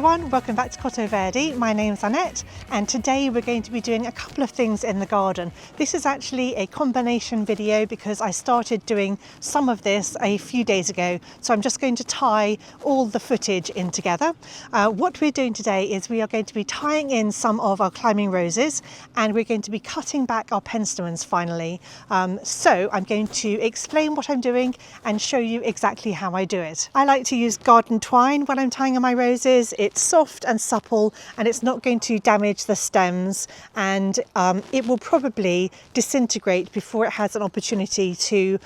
everyone, welcome back to Cottoverdi. My name's Annette and today we're going to be doing a couple of things in the garden. This is actually a combination video because I started doing some of this a few days ago, so I'm just going to tie all the footage in together. What we're doing today is we are going to be tying in some of our climbing roses and we're going to be cutting back our penstemons finally. So I'm going to explain what I'm doing and show you exactly how I do it. I like to use garden twine when I'm tying on my roses. It's soft and supple and it's not going to damage the stems, and it will probably disintegrate before it has an opportunity to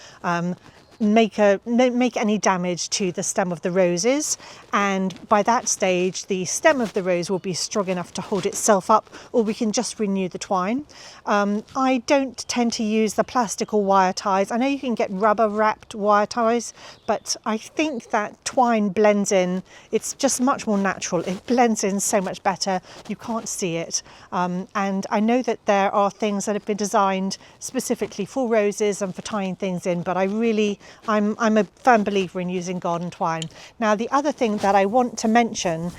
make any damage to the stem of the roses, and by that stage the stem of the rose will be strong enough to hold itself up, or we can just renew the twine. I don't tend to use the plastic or wire ties. I know you can get rubber wrapped wire ties, but I think that twine blends in. It's just much more natural. It blends in so much better. You can't see it. And I know that there are things that have been designed specifically for roses and for tying things in, but I'm a firm believer in using garden twine. Now, the other thing that I want to mention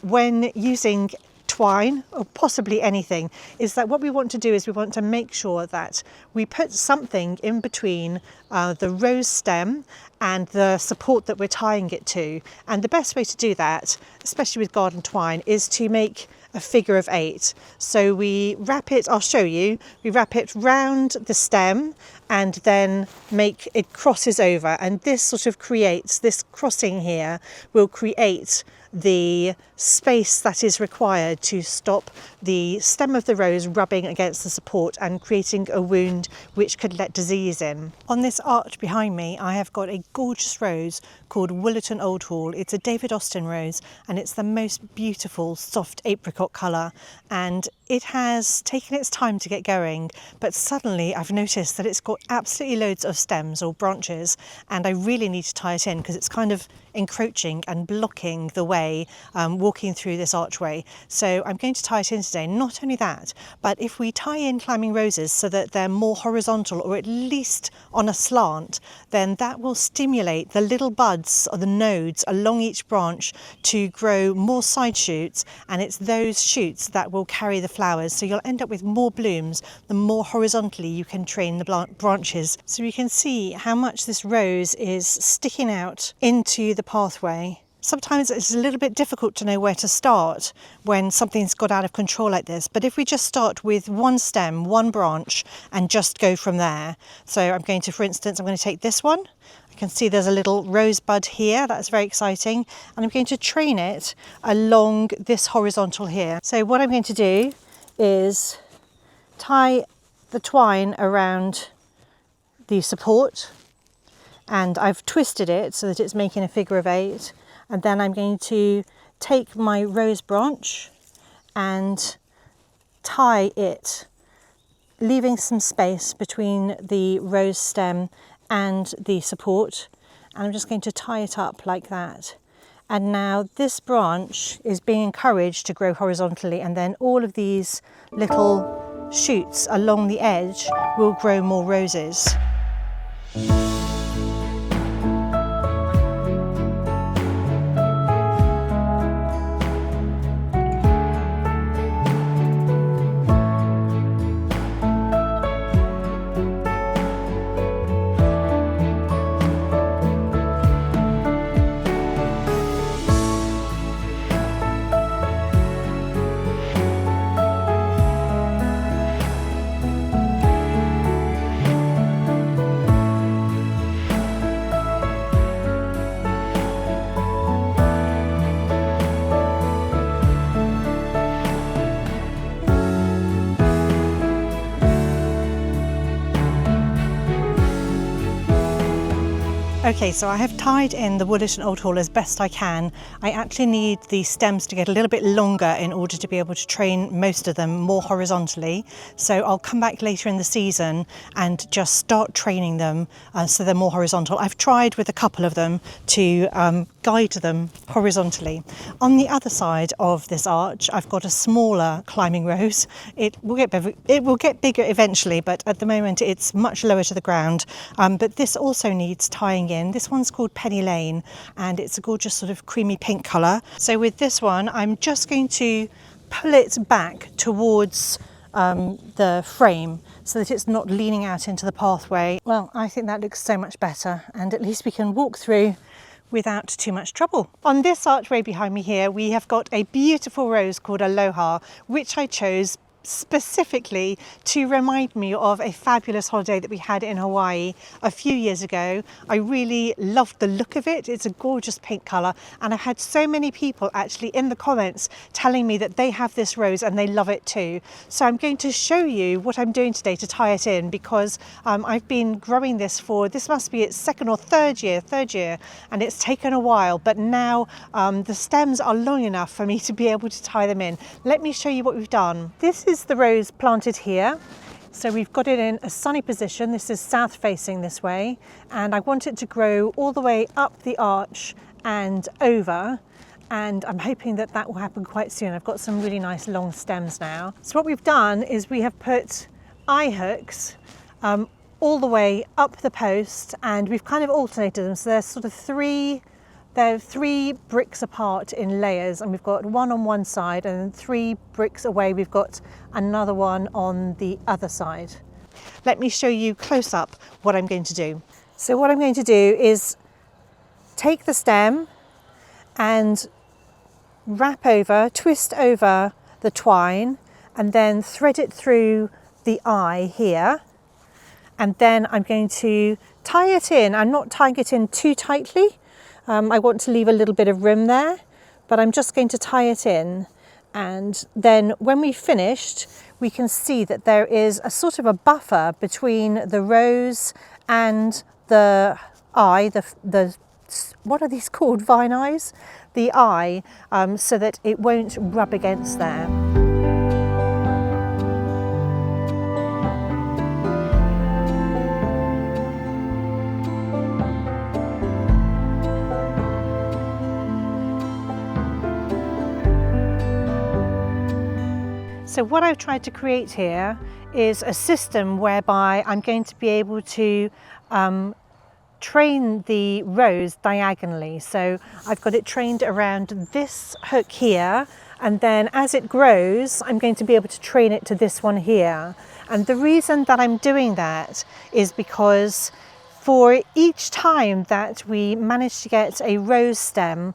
when using twine, or possibly anything, is that what we want to do is we want to make sure that we put something in between the rose stem and the support that we're tying it to. And the best way to do that, especially with garden twine, is to make a figure of 8. So we wrap it, I'll show you, we wrap it round the stem and then make it crosses over, and this sort of creates, this crossing here will create the space that is required to stop the stem of the rose rubbing against the support and creating a wound which could let disease in. On this arch behind me I have got a gorgeous rose called Woollerton Old Hall. It's a David Austin rose and it's the most beautiful soft apricot colour, and it has taken its time to get going, but suddenly I've noticed that it's got absolutely loads of stems or branches, and I really need to tie it in because it's kind of encroaching and blocking the way walking through this archway. So I'm going to tie it in today. Not only that, but if we tie in climbing roses so that they're more horizontal or at least on a slant, then that will stimulate the little buds or the nodes along each branch to grow more side shoots, and it's those shoots that will carry the flowers. So you'll end up with more blooms the more horizontally you can train the branches. So you can see how much this rose is sticking out into the pathway. Sometimes it's a little bit difficult to know where to start when something's got out of control like this, but if we just start with one stem, one branch, and just go from there. So I'm going to, for instance, I'm going to take this one. I can see there's a little rosebud here, that's very exciting, and I'm going to train it along this horizontal here. So what I'm going to do is tie the twine around the support, and I've twisted it so that it's making a figure of 8. And then I'm going to take my rose branch and tie it, leaving some space between the rose stem and the support. And I'm just going to tie it up like that. And now this branch is being encouraged to grow horizontally, and then all of these little shoots along the edge will grow more roses. Okay, so I have tied in the Woollerton Old Hall as best I can. I actually need the stems to get a little bit longer in order to be able to train most of them more horizontally. So I'll come back later in the season and just start training them so they're more horizontal. I've tried with a couple of them to guide them horizontally. On the other side of this arch, I've got a smaller climbing rose. It will get bigger eventually, but at the moment it's much lower to the ground. But this also needs tying in. This one's called Penny Lane, and it's a gorgeous sort of creamy pink colour. So with this one, I'm just going to pull it back towards the frame so that it's not leaning out into the pathway. Well, I think that looks so much better, and at least we can walk through without too much trouble. On this archway behind me here, we have got a beautiful rose called Aloha, which I chose specifically to remind me of a fabulous holiday that we had in Hawaii a few years ago. I really loved the look of it. It's a gorgeous pink colour, and I've had so many people actually in the comments telling me that they have this rose and they love it too. So I'm going to show you what I'm doing today to tie it in, because I've been growing this must be its third year, and it's taken a while, but now the stems are long enough for me to be able to tie them in. Let me show you what we've done. This is the rose planted here. So we've got it in a sunny position. This is south facing this way, and I want it to grow all the way up the arch and over, and I'm hoping that that will happen quite soon. I've got some really nice long stems now. So what we've done is we have put eye hooks all the way up the post, and we've kind of alternated them. So there's sort of they're 3 bricks apart in layers, and we've got one on one side, and then 3 bricks away we've got another one on the other side. Let me show you close up what I'm going to do. So what I'm going to do is take the stem and twist over the twine, and then thread it through the eye here, and then I'm going to tie it in. I'm not tying it in too tightly. I want to leave a little bit of room there, but I'm just going to tie it in, and then when we've finished, we can see that there is a sort of a buffer between the rose and the eye, the what are these called, vine eyes? The eye, so that it won't rub against there. So what I've tried to create here is a system whereby I'm going to be able to train the rose diagonally. So I've got it trained around this hook here, and then as it grows, I'm going to be able to train it to this one here. And the reason that I'm doing that is because for each time that we manage to get a rose stem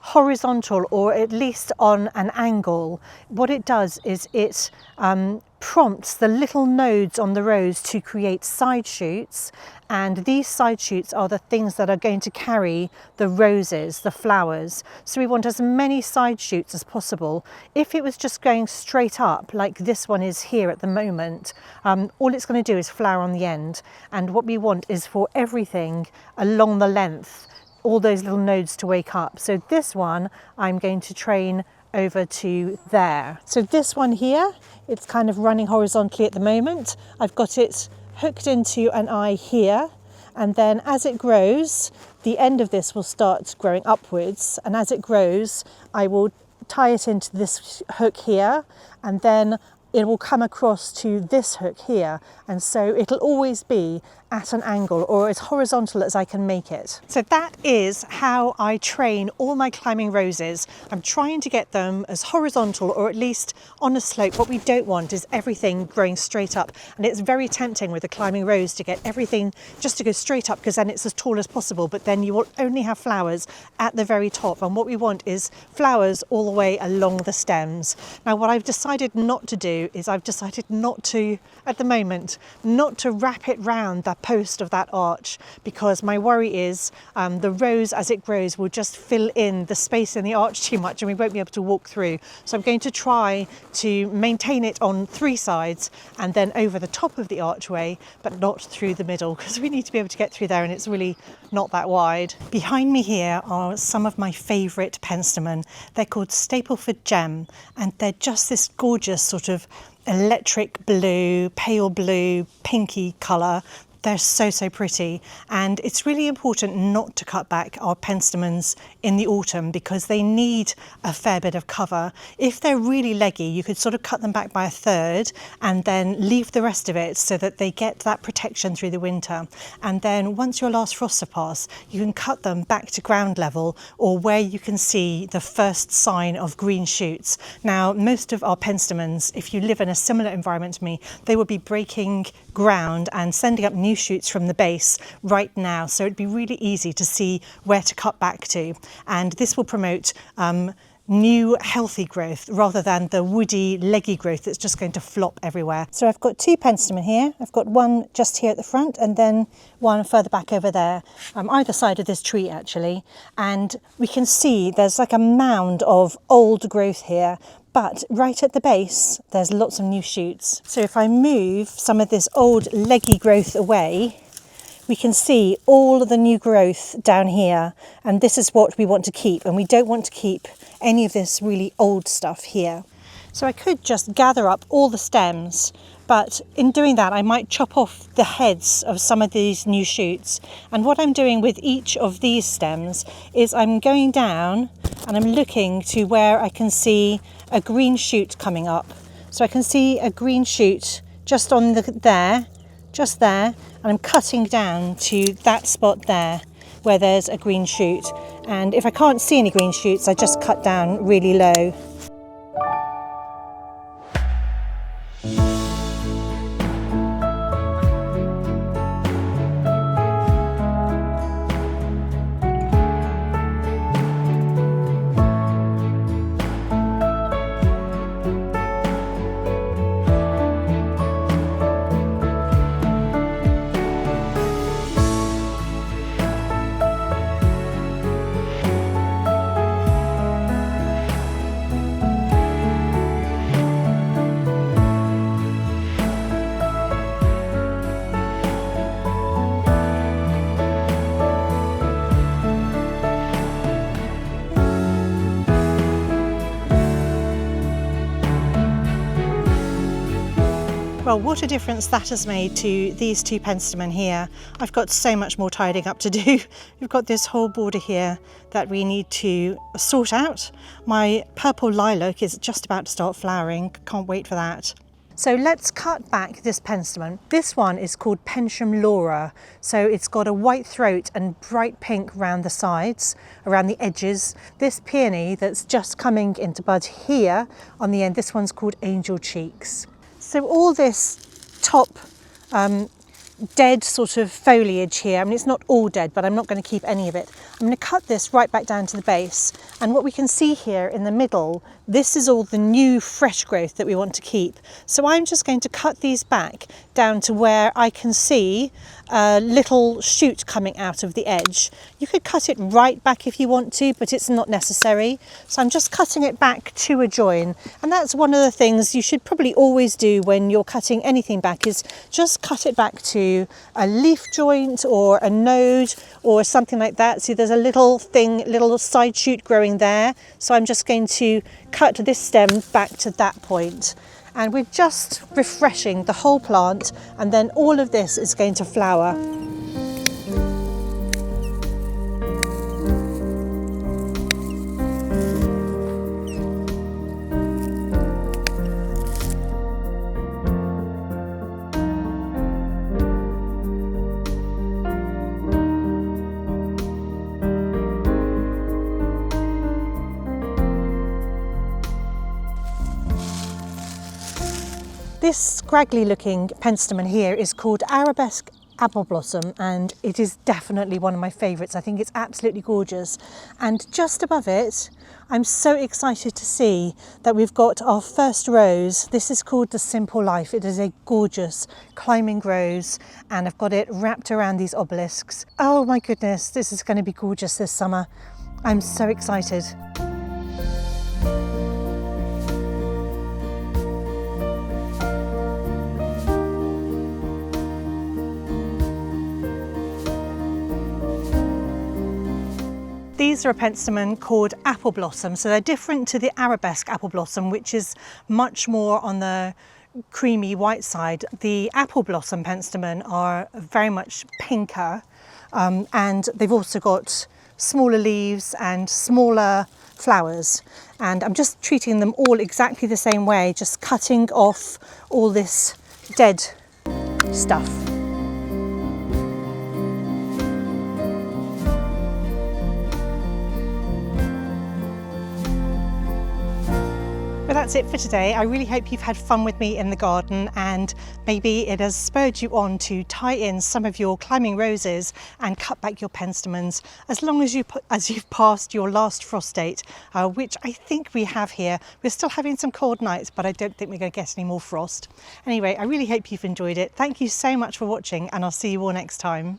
horizontal, or at least on an angle, what it does is it prompts the little nodes on the rose to create side shoots, and these side shoots are the things that are going to carry the roses, the flowers. So we want as many side shoots as possible. If it was just going straight up like this one is here at the moment, all it's going to do is flower on the end, and what we want is for everything along the length, all those little nodes to wake up. So this one I'm going to train over to there. So this one here, it's kind of running horizontally at the moment. I've got it hooked into an eye here, and then as it grows, the end of this will start growing upwards, and as it grows, I will tie it into this hook here, and then it will come across to this hook here, and so it'll always be at an angle, or as horizontal as I can make it. So that is how I train all my climbing roses. I'm trying to get them as horizontal, or at least on a slope. What we don't want is everything growing straight up, and it's very tempting with a climbing rose to get everything just to go straight up, because then it's as tall as possible, but then you will only have flowers at the very top, and what we want is flowers all the way along the stems. Now what I've decided not to do is I've decided not to, at the moment, not to wrap it round the post of that arch, because my worry is the rose as it grows will just fill in the space in the arch too much and we won't be able to walk through. So I'm going to try to maintain it on 3 sides and then over the top of the archway, but not through the middle, because we need to be able to get through there and it's really not that wide. Behind me here are some of my favourite penstemon. They're called Stapleford Gem, and they're just this gorgeous sort of electric blue, pale blue, pinky colour. They're so pretty, and it's really important not to cut back our penstemons in the autumn because they need a fair bit of cover. If they're really leggy, you could sort of cut them back by a third and then leave the rest of it so that they get that protection through the winter. And then once your last frosts have passed, you can cut them back to ground level or where you can see the first sign of green shoots. Now, most of our penstemons, if you live in a similar environment to me, they will be breaking ground and sending up new shoots from the base right now, so it'd be really easy to see where to cut back to, and this will promote new healthy growth rather than the woody leggy growth that's just going to flop everywhere. So I've got two penstemon here. I've got one just here at the front and then one further back over there, either side of this tree actually, and we can see there's like a mound of old growth here, but right at the base there's lots of new shoots. So if I move some of this old leggy growth away, we can see all of the new growth down here, and this is what we want to keep, and we don't want to keep any of this really old stuff here. So I could just gather up all the stems, but in doing that I might chop off the heads of some of these new shoots. And what I'm doing with each of these stems is I'm going down and I'm looking to where I can see a green shoot coming up. So I can see a green shoot just on there, just there, and I'm cutting down to that spot there where there's a green shoot. And if I can't see any green shoots, I just cut down really low. Well, what a difference that has made to these two penstemon here. I've got so much more tidying up to do. We've got this whole border here that we need to sort out. My purple lilac is just about to start flowering. Can't wait for that. So let's cut back this penstemon. This one is called Penstemon Laura. So it's got a white throat and bright pink around the sides, around the edges. This peony that's just coming into bud here on the end, this one's called Angel Cheeks. So all this top dead sort of foliage here, I mean it's not all dead, but I'm not going to keep any of it. I'm going to cut this right back down to the base, and what we can see here in the middle, this is all the new fresh growth that we want to keep. So I'm just going to cut these back down to where I can see a little shoot coming out of the edge. You could cut it right back if you want to, but it's not necessary. So I'm just cutting it back to a join, and that's one of the things you should probably always do when you're cutting anything back, is just cut it back to a leaf joint or a node or something like that. See, there's a little thing, little side shoot growing there. So I'm just going to cut this stem back to that point. And we're just refreshing the whole plant, and then all of this is going to flower. This scraggly looking penstemon here is called Arabesque Apple Blossom, and it is definitely one of my favourites. I think it's absolutely gorgeous. And just above it, I'm so excited to see that we've got our first rose. This is called The Simple Life. It is a gorgeous climbing rose, and I've got it wrapped around these obelisks. Oh my goodness, this is going to be gorgeous this summer. I'm so excited. These are a penstemon called Apple Blossom, so they're different to the Arabesque Apple Blossom, which is much more on the creamy white side. The apple blossom penstemon are very much pinker, and they've also got smaller leaves and smaller flowers. And I'm just treating them all exactly the same way, just cutting off all this dead stuff. But that's it for today. I really hope you've had fun with me in the garden, and maybe it has spurred you on to tie in some of your climbing roses and cut back your penstemons as long as you've passed your last frost date, which I think we have here. We're still having some cold nights, but I don't think we're going to get any more frost. Anyway, I really hope you've enjoyed it. Thank you so much for watching, and I'll see you all next time.